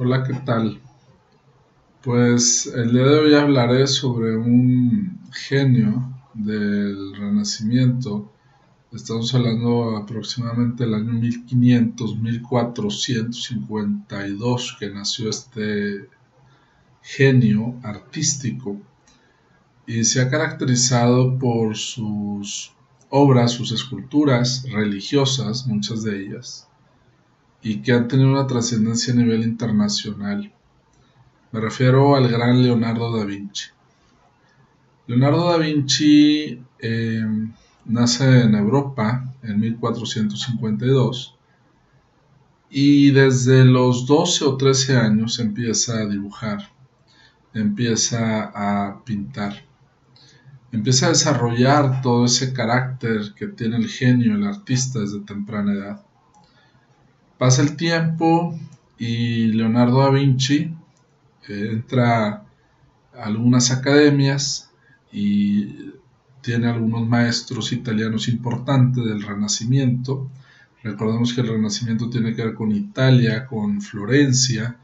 Hola, ¿qué tal? Pues el día de hoy hablaré sobre un genio del Renacimiento. Estamos hablando aproximadamente del año 1500-1452 que nació este genio artístico y se ha caracterizado por sus obras, sus esculturas religiosas, muchas de ellas, y que han tenido una trascendencia a nivel internacional. Me refiero al gran Leonardo da Vinci. Leonardo da Vinci nace en Europa en 1452 y desde los 12 o 13 años empieza a dibujar, empieza a pintar, empieza a desarrollar todo ese carácter que tiene el genio, el artista desde temprana edad. Pasa el tiempo y Leonardo da Vinci entra a algunas academias y tiene algunos maestros italianos importantes del Renacimiento. Recordemos que el Renacimiento tiene que ver con Italia, con Florencia,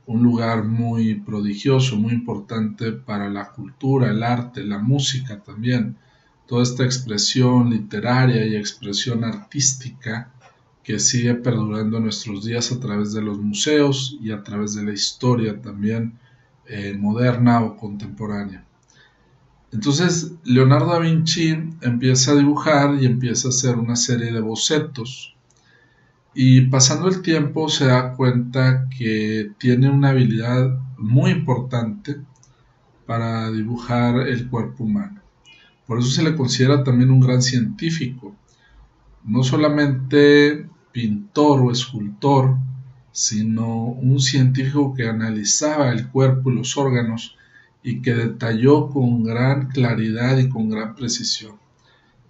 un lugar muy prodigioso, muy importante para la cultura, el arte, la música también. Toda esta expresión literaria y expresión artística que sigue perdurando en nuestros días a través de los museos y a través de la historia también moderna o contemporánea. Entonces Leonardo da Vinci empieza a dibujar y empieza a hacer una serie de bocetos y pasando el tiempo se da cuenta que tiene una habilidad muy importante para dibujar el cuerpo humano. Por eso se le considera también un gran científico, no solamente pintor o escultor, sino un científico que analizaba el cuerpo y los órganos y que detalló con gran claridad y con gran precisión.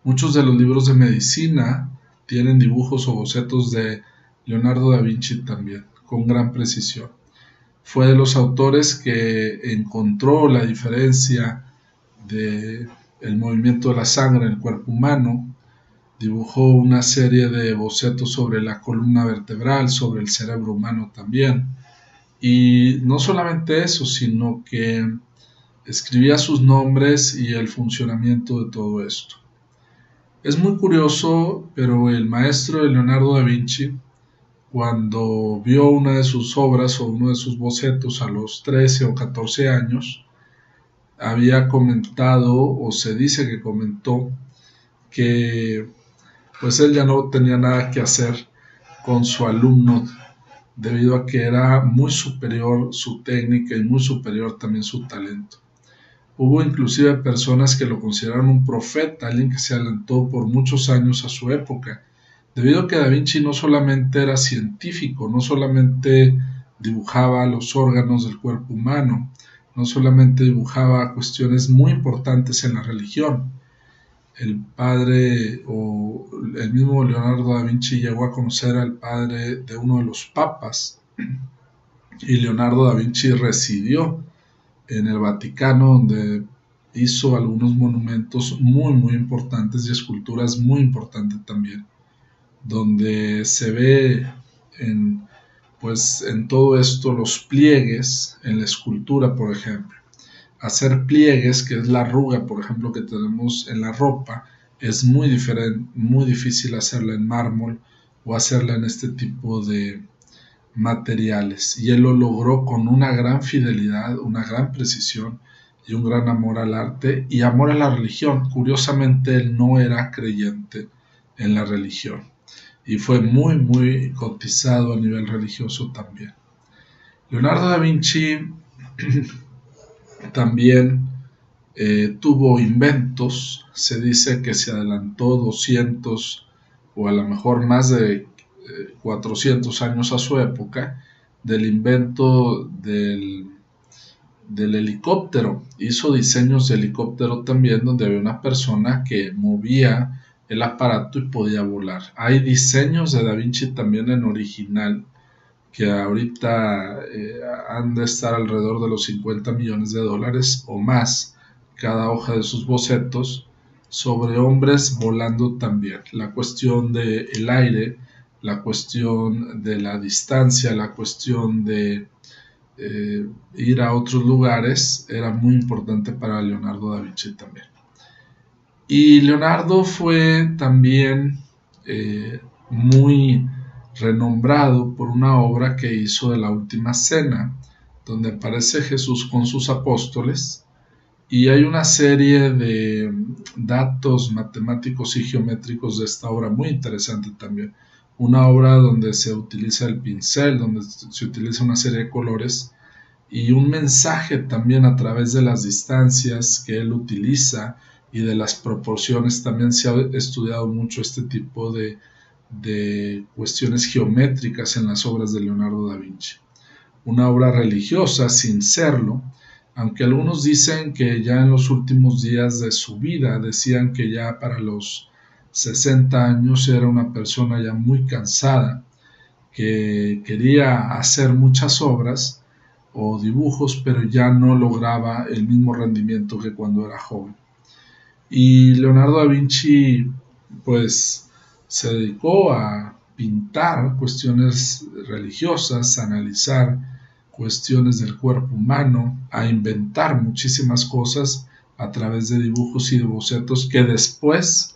Muchos de los libros de medicina tienen dibujos o bocetos de Leonardo da Vinci también, con gran precisión. Fue de los autores que encontró la diferencia del movimiento de la sangre en el cuerpo humano. Dibujó una serie de bocetos sobre la columna vertebral, sobre el cerebro humano también. Y no solamente eso, sino que escribía sus nombres y el funcionamiento de todo esto. Es muy curioso, pero el maestro de Leonardo da Vinci, cuando vio una de sus obras o uno de sus bocetos a los 13 o 14 años, había comentado, o se dice que comentó, que pues él ya no tenía nada que hacer con su alumno debido a que era muy superior su técnica y muy superior también su talento. Hubo inclusive personas que lo consideraron un profeta, alguien que se adelantó por muchos años a su época, debido a que Da Vinci no solamente era científico, no solamente dibujaba los órganos del cuerpo humano, no solamente dibujaba cuestiones muy importantes en la religión. El padre o el mismo Leonardo da Vinci llegó a conocer al padre de uno de los papas y Leonardo da Vinci residió en el Vaticano, donde hizo algunos monumentos muy importantes y esculturas muy importantes también, donde se ve en, pues, en todo esto los pliegues en la escultura, por ejemplo. Hacer pliegues, que es la arruga, por ejemplo, que tenemos en la ropa, es muy diferente, muy difícil hacerla en mármol o hacerla en este tipo de materiales. Y él lo logró con una gran fidelidad, una gran precisión y un gran amor al arte y amor a la religión. Curiosamente, él no era creyente en la religión y fue muy cotizado a nivel religioso también. Leonardo da Vinci también tuvo inventos, se dice que se adelantó 200 o a lo mejor más de 400 años a su época del invento del helicóptero. Hizo diseños de helicóptero también donde había una persona que movía el aparato y podía volar. Hay diseños de Da Vinci también en original que ahorita han de estar alrededor de los 50 millones de dólares o más cada hoja de sus bocetos sobre hombres volando también. La cuestión del aire, la cuestión de la distancia, la cuestión de ir a otros lugares era muy importante para Leonardo da Vinci también. Y Leonardo fue también muy renombrado por una obra que hizo de la Última Cena, donde aparece Jesús con sus apóstoles y hay una serie de datos matemáticos y geométricos de esta obra muy interesante también. Una obra donde se utiliza el pincel, donde se utiliza una serie de colores y un mensaje también a través de las distancias que él utiliza y de las proporciones. También se ha estudiado mucho este tipo de cuestiones geométricas en las obras de Leonardo da Vinci. Una obra religiosa sin serlo, aunque algunos dicen que ya en los últimos días de su vida, decían que ya para los 60 años era una persona ya muy cansada, que quería hacer muchas obras o dibujos, pero ya no lograba el mismo rendimiento que cuando era joven. Y Leonardo da Vinci pues se dedicó a pintar cuestiones religiosas, a analizar cuestiones del cuerpo humano, a inventar muchísimas cosas a través de dibujos y de bocetos que después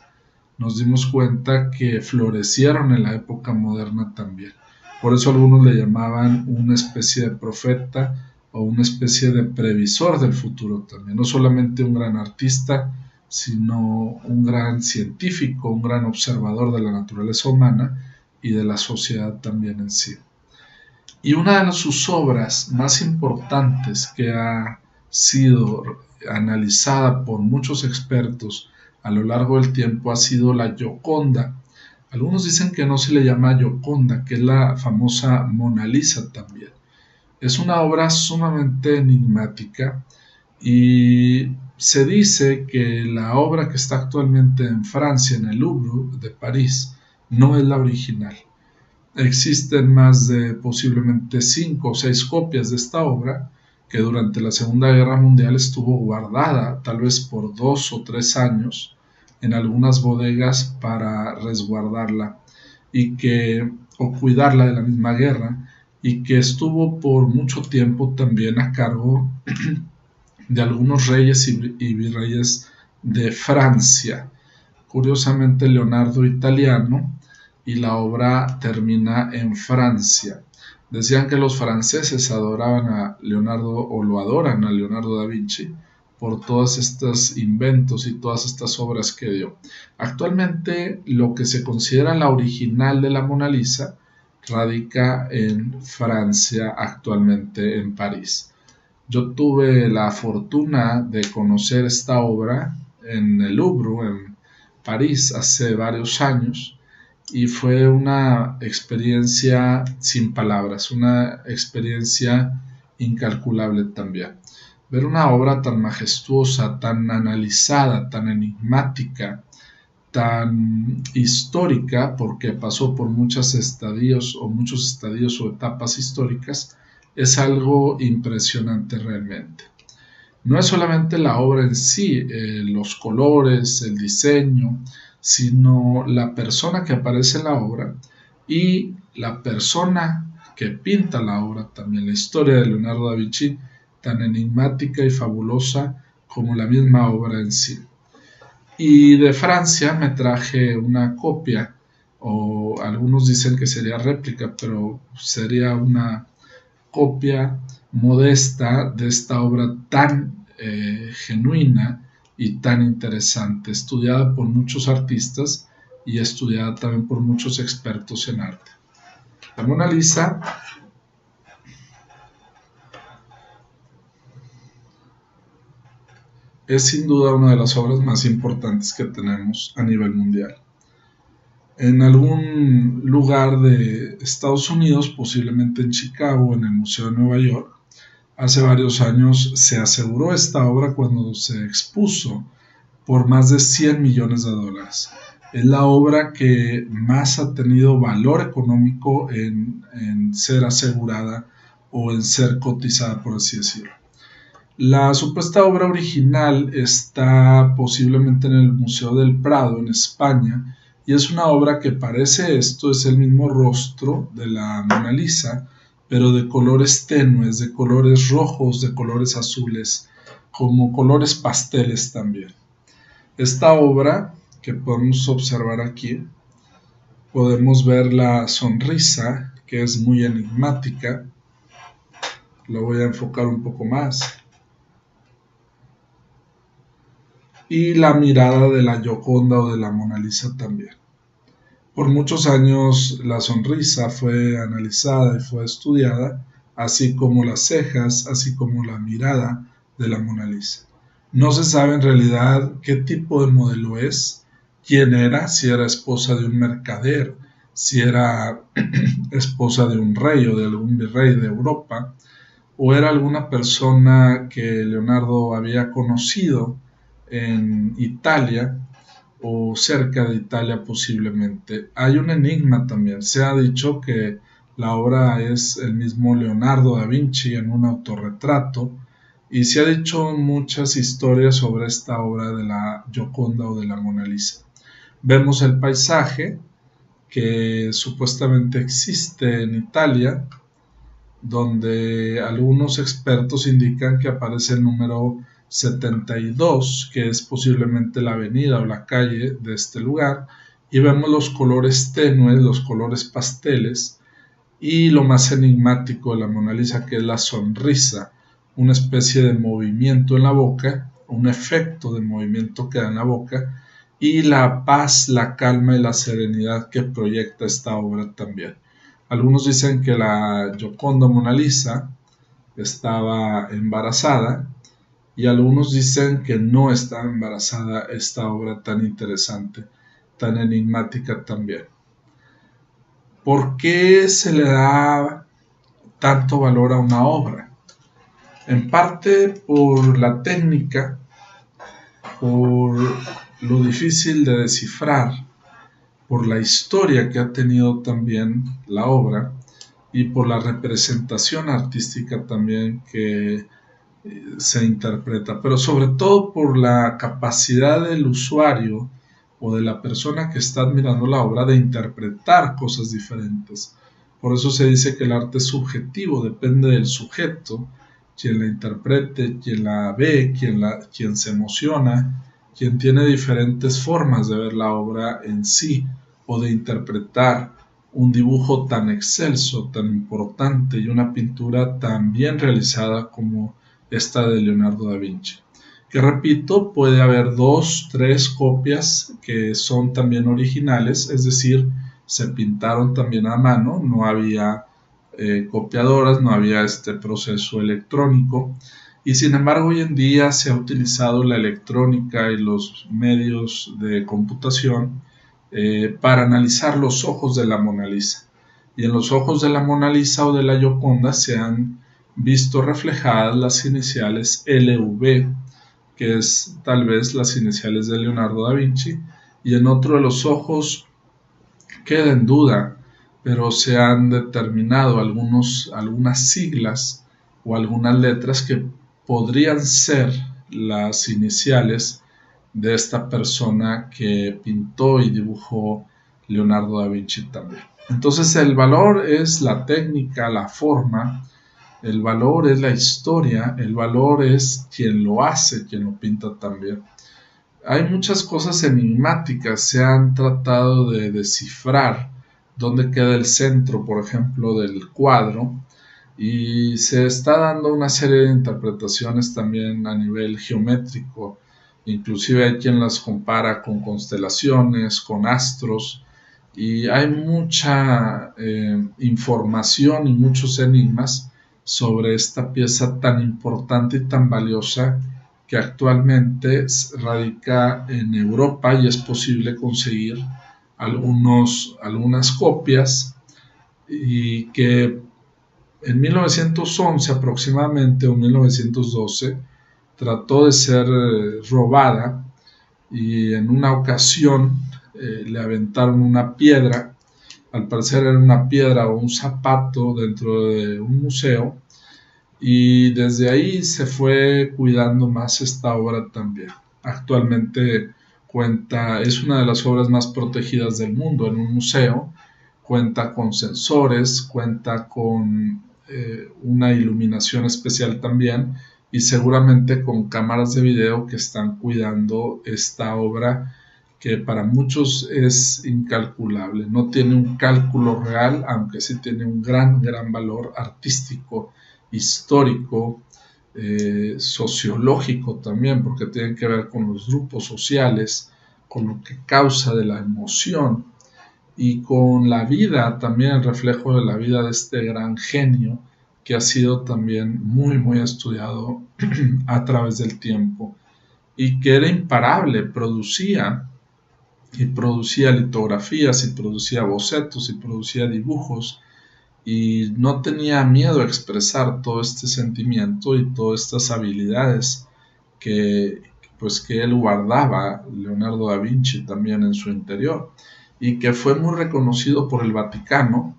nos dimos cuenta que florecieron en la época moderna también. Por eso algunos le llamaban una especie de profeta o una especie de previsor del futuro también. No solamente un gran artista, sino un gran científico, un gran observador de la naturaleza humana y de la sociedad también en sí. Y una de sus obras más importantes que ha sido analizada por muchos expertos a lo largo del tiempo ha sido la Gioconda. Algunos dicen que no se le llama Gioconda, que es la famosa Mona Lisa también. Es una obra sumamente enigmática y se dice que la obra que está actualmente en Francia, en el Louvre de París, no es la original. Existen más de posiblemente 5 o 6 copias de esta obra que durante la Segunda Guerra Mundial estuvo guardada tal vez por 2 o 3 años en algunas bodegas para resguardarla o cuidarla de la misma guerra, y que estuvo por mucho tiempo también a cargo de algunos reyes y virreyes de Francia. Curiosamente, Leonardo italiano y la obra termina en Francia. Decían que los franceses adoraban a Leonardo o lo adoran a Leonardo da Vinci por todos estos inventos y todas estas obras que dio. Actualmente lo que se considera la original de la Mona Lisa radica en Francia, actualmente en París. Yo tuve la fortuna de conocer esta obra en el Louvre, en París, hace varios años, y fue una experiencia sin palabras, una experiencia incalculable también. Ver una obra tan majestuosa, tan analizada, tan enigmática, tan histórica, porque pasó por muchos estadios o etapas históricas, es algo impresionante realmente. No es solamente la obra en sí, los colores, el diseño, sino la persona que aparece en la obra y la persona que pinta la obra también. La historia de Leonardo da Vinci, tan enigmática y fabulosa como la misma obra en sí. Y de Francia me traje una copia, o algunos dicen que sería réplica, pero sería una copia modesta de esta obra tan genuina y tan interesante, estudiada por muchos artistas y estudiada también por muchos expertos en arte. La Mona Lisa es sin duda una de las obras más importantes que tenemos a nivel mundial. En algún lugar de Estados Unidos, posiblemente en Chicago, en el Museo de Nueva York, hace varios años se aseguró esta obra cuando se expuso por más de 100 millones de dólares. Es la obra que más ha tenido valor económico en ser asegurada o en ser cotizada, por así decirlo. La supuesta obra original está posiblemente en el Museo del Prado, en España, y es una obra que parece esto, es el mismo rostro de la Mona Lisa, pero de colores tenues, de colores rojos, de colores azules, como colores pasteles también. Esta obra que podemos observar aquí, podemos ver la sonrisa, que es muy enigmática. Lo voy a enfocar un poco más. Y la mirada de la Gioconda o de la Mona Lisa también. Por muchos años la sonrisa fue analizada y fue estudiada, así como las cejas, así como la mirada de la Mona Lisa. No se sabe en realidad qué tipo de modelo es, quién era, si era esposa de un mercader, si era esposa de un rey o de algún virrey de Europa, o era alguna persona que Leonardo había conocido en Italia o cerca de Italia posiblemente. Hay un enigma también. Se ha dicho que la obra es el mismo Leonardo da Vinci en un autorretrato y se ha dicho muchas historias sobre esta obra de la Gioconda o de la Mona Lisa. Vemos el paisaje que supuestamente existe en Italia, donde algunos expertos indican que aparece el número 72, que es posiblemente la avenida o la calle de este lugar, y vemos los colores tenues, los colores pasteles, y lo más enigmático de la Mona Lisa, que es la sonrisa, una especie de movimiento en la boca, un efecto de movimiento que da en la boca, y la paz, la calma y la serenidad que proyecta esta obra también. Algunos dicen que la Gioconda Mona Lisa estaba embarazada y algunos dicen que no estaba embarazada, esta obra tan interesante, tan enigmática también. ¿Por qué se le da tanto valor a una obra? En parte por la técnica, por lo difícil de descifrar, por la historia que ha tenido también la obra y por la representación artística también que se interpreta, pero sobre todo por la capacidad del usuario o de la persona que está admirando la obra de interpretar cosas diferentes. Por eso se dice que el arte es subjetivo, depende del sujeto, quien la interprete, quien la ve, quien se emociona, quien tiene diferentes formas de ver la obra en sí o de interpretar un dibujo tan excelso, tan importante y una pintura tan bien realizada como esta de Leonardo da Vinci. Que repito, puede haber 2, 3 copias que son también originales, es decir, se pintaron también a mano, no había copiadoras, no había este proceso electrónico y sin embargo hoy en día se ha utilizado la electrónica y los medios de computación para analizar los ojos de la Mona Lisa. Y en los ojos de la Mona Lisa o de la Gioconda se han visto reflejadas las iniciales LV, que es tal vez las iniciales de Leonardo da Vinci, y en otro de los ojos queda en duda, pero se han determinado algunas siglas o algunas letras que podrían ser las iniciales de esta persona que pintó y dibujó Leonardo da Vinci también. Entonces el valor es la técnica, la forma, el valor es la historia, el valor es quien lo hace, quien lo pinta también. Hay muchas cosas enigmáticas, se han tratado de descifrar dónde queda el centro, por ejemplo, del cuadro, y se está dando una serie de interpretaciones también a nivel geométrico, inclusive hay quien las compara con constelaciones, con astros, y hay mucha información y muchos enigmas sobre esta pieza tan importante y tan valiosa que actualmente radica en Europa y es posible conseguir algunas copias y que en 1911 aproximadamente o 1912 trató de ser robada y en una ocasión le aventaron una piedra, al parecer era una piedra o un zapato dentro de un museo y desde ahí se fue cuidando más esta obra también. Actualmente es una de las obras más protegidas del mundo en un museo, cuenta con sensores, cuenta con una iluminación especial también, y seguramente con cámaras de video que están cuidando esta obra, que para muchos es incalculable. No tiene un cálculo real, aunque sí tiene un gran valor artístico, histórico, sociológico también, porque tiene que ver con los grupos sociales, con lo que causa de la emoción y con la vida, también el reflejo de la vida de este gran genio que ha sido también muy estudiado a través del tiempo, y que era imparable, producía litografías, y producía bocetos, y producía dibujos, y no tenía miedo a expresar todo este sentimiento y todas estas habilidades que que él guardaba, Leonardo da Vinci, también en su interior, y que fue muy reconocido por el Vaticano.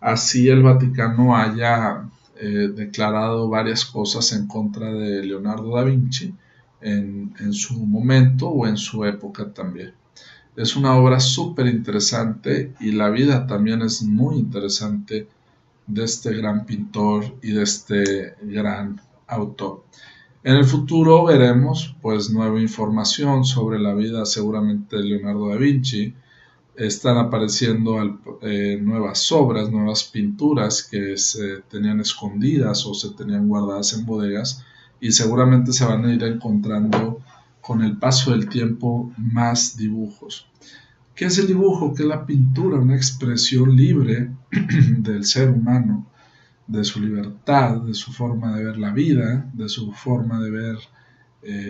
Así el Vaticano haya declarado varias cosas en contra de Leonardo da Vinci en su momento o en su época también. Es una obra súper interesante, y la vida también es muy interesante de este gran pintor y de este gran autor. En el futuro veremos pues nueva información sobre la vida seguramente de Leonardo da Vinci. Están apareciendo nuevas obras, nuevas pinturas que se tenían escondidas o se tenían guardadas en bodegas, y seguramente se van a ir encontrando con el paso del tiempo más dibujos. ¿Qué es el dibujo? ¿Qué es la pintura? Una expresión libre del ser humano, de su libertad, de su forma de ver la vida, de su forma de ver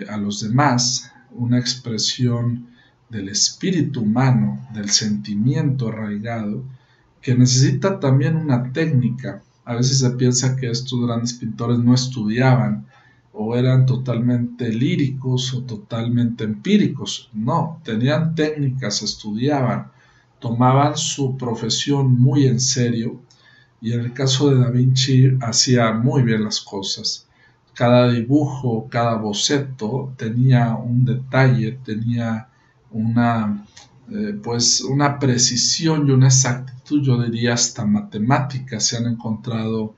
a los demás, una expresión del espíritu humano, del sentimiento arraigado, que necesita también una técnica. A veces se piensa que estos grandes pintores no estudiaban, o eran totalmente líricos o totalmente empíricos. No, tenían técnicas, estudiaban, tomaban su profesión muy en serio, y en el caso de Da Vinci hacía muy bien las cosas. Cada dibujo, cada boceto tenía un detalle, tenía una, una precisión y una exactitud, yo diría hasta matemática. Se han encontrado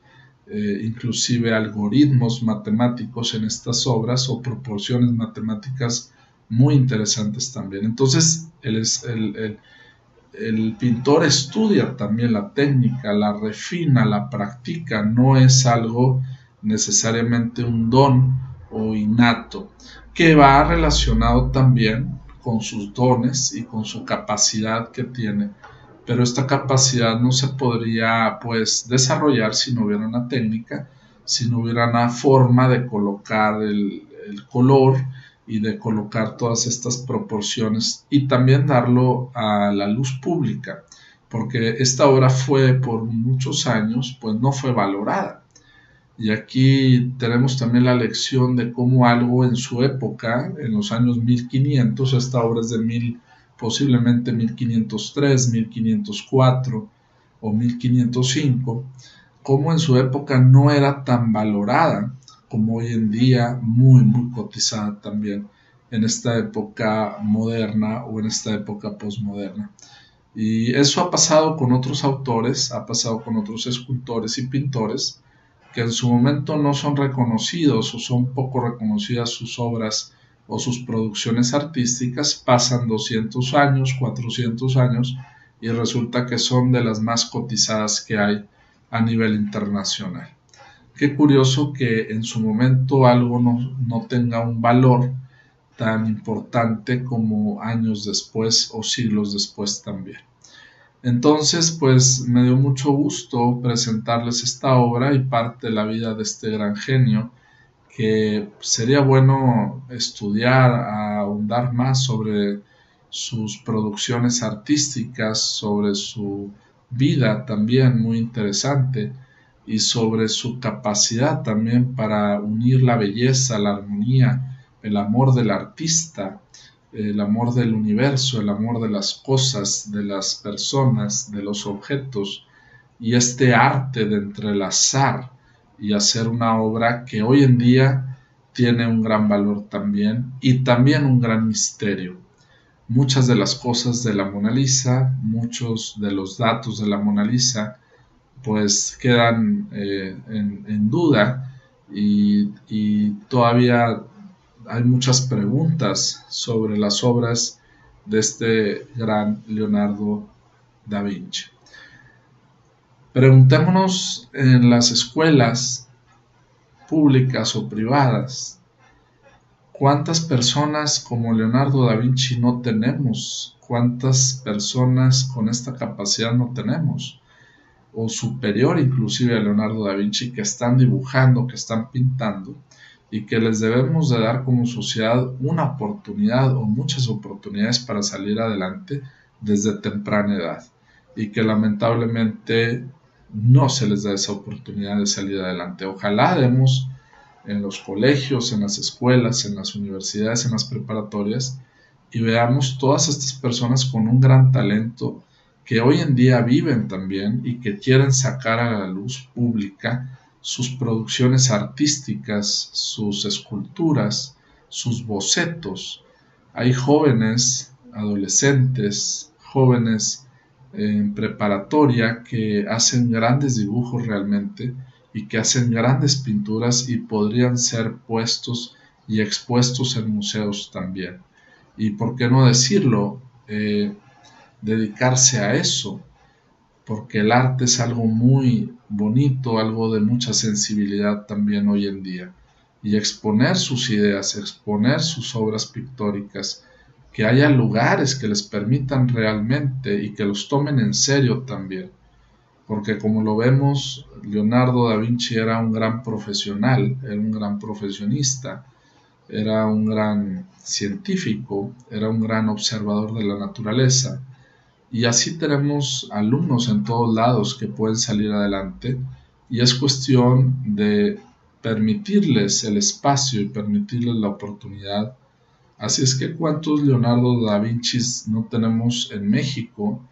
inclusive algoritmos matemáticos en estas obras, o proporciones matemáticas muy interesantes también. Entonces el pintor estudia también la técnica, la refina, la practica, no es algo necesariamente un don o innato, que va relacionado también con sus dones y con su capacidad que tiene, pero esta capacidad no se podría pues desarrollar si no hubiera una técnica, si no hubiera una forma de colocar el color y de colocar todas estas proporciones, y también darlo a la luz pública, porque esta obra fue por muchos años pues no fue valorada. Y aquí tenemos también la lección de cómo algo en su época, en los años 1500, esta obra es de posiblemente 1503, 1504 o 1505, cómo en su época no era tan valorada como hoy en día, muy cotizada también en esta época moderna o en esta época posmoderna. Y eso ha pasado con otros autores, ha pasado con otros escultores y pintores, que en su momento no son reconocidos o son poco reconocidas sus obras o sus producciones artísticas. Pasan 200 años, 400 años, y resulta que son de las más cotizadas que hay a nivel internacional. Qué curioso que en su momento algo no tenga un valor tan importante como años después o siglos después también. Entonces, pues me dio mucho gusto presentarles esta obra y parte de la vida de este gran genio, que sería bueno estudiar, ahondar más sobre sus producciones artísticas, sobre su vida también muy interesante, y sobre su capacidad también para unir la belleza, la armonía, el amor del artista, el amor del universo, el amor de las cosas, de las personas, de los objetos, y este arte de entrelazar y hacer una obra que hoy en día tiene un gran valor también, y también un gran misterio. Muchas de las cosas de la Mona Lisa, muchos de los datos de la Mona Lisa pues quedan en duda y todavía hay muchas preguntas sobre las obras de este gran Leonardo da Vinci. Preguntémonos en las escuelas públicas o privadas, ¿cuántas personas como Leonardo da Vinci no tenemos? ¿Cuántas personas con esta capacidad no tenemos? O superior inclusive a Leonardo da Vinci, que están dibujando, que están pintando, y que les debemos de dar como sociedad una oportunidad o muchas oportunidades para salir adelante desde temprana edad, y que lamentablemente no se les da esa oportunidad de salir adelante. Ojalá demos en los colegios, en las escuelas, en las universidades, en las preparatorias, y veamos todas estas personas con un gran talento que hoy en día viven también y que quieren sacar a la luz pública sus producciones artísticas, sus esculturas, sus bocetos. Hay jóvenes, adolescentes, jóvenes en preparatoria que hacen grandes dibujos realmente y que hacen grandes pinturas y podrían ser puestos y expuestos en museos también. Y por qué no decirlo, dedicarse a eso, porque el arte es algo muy bonito, algo de mucha sensibilidad también hoy en día. Y exponer sus ideas, exponer sus obras pictóricas, que haya lugares que les permitan realmente y que los tomen en serio también. Porque como lo vemos, Leonardo da Vinci era un gran profesional, era un gran profesionista, era un gran científico, era un gran observador de la naturaleza. Y así tenemos alumnos en todos lados que pueden salir adelante y es cuestión de permitirles el espacio y permitirles la oportunidad. Así es que ¿cuántos Leonardo da Vinci no tenemos en México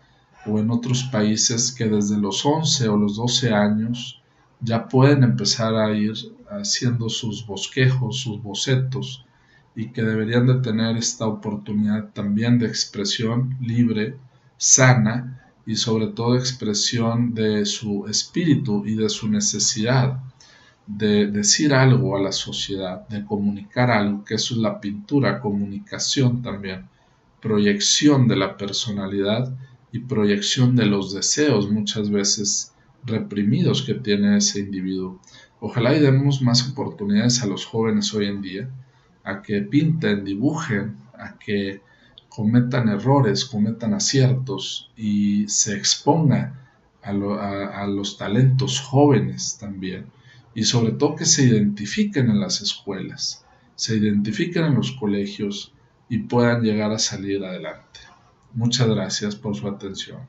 o en otros países que desde los 11 o los 12 años ya pueden empezar a ir haciendo sus bosquejos, sus bocetos, y que deberían de tener esta oportunidad también de expresión libre, sana y sobre todo expresión de su espíritu y de su necesidad de decir algo a la sociedad, de comunicar algo, que eso es la pintura, comunicación también, proyección de la personalidad y proyección de los deseos muchas veces reprimidos que tiene ese individuo. Ojalá y demos más oportunidades a los jóvenes hoy en día, a que pinten, dibujen, a que cometan errores, cometan aciertos y se exponga a los talentos jóvenes también. Y sobre todo que se identifiquen en las escuelas, se identifiquen en los colegios y puedan llegar a salir adelante. Muchas gracias por su atención.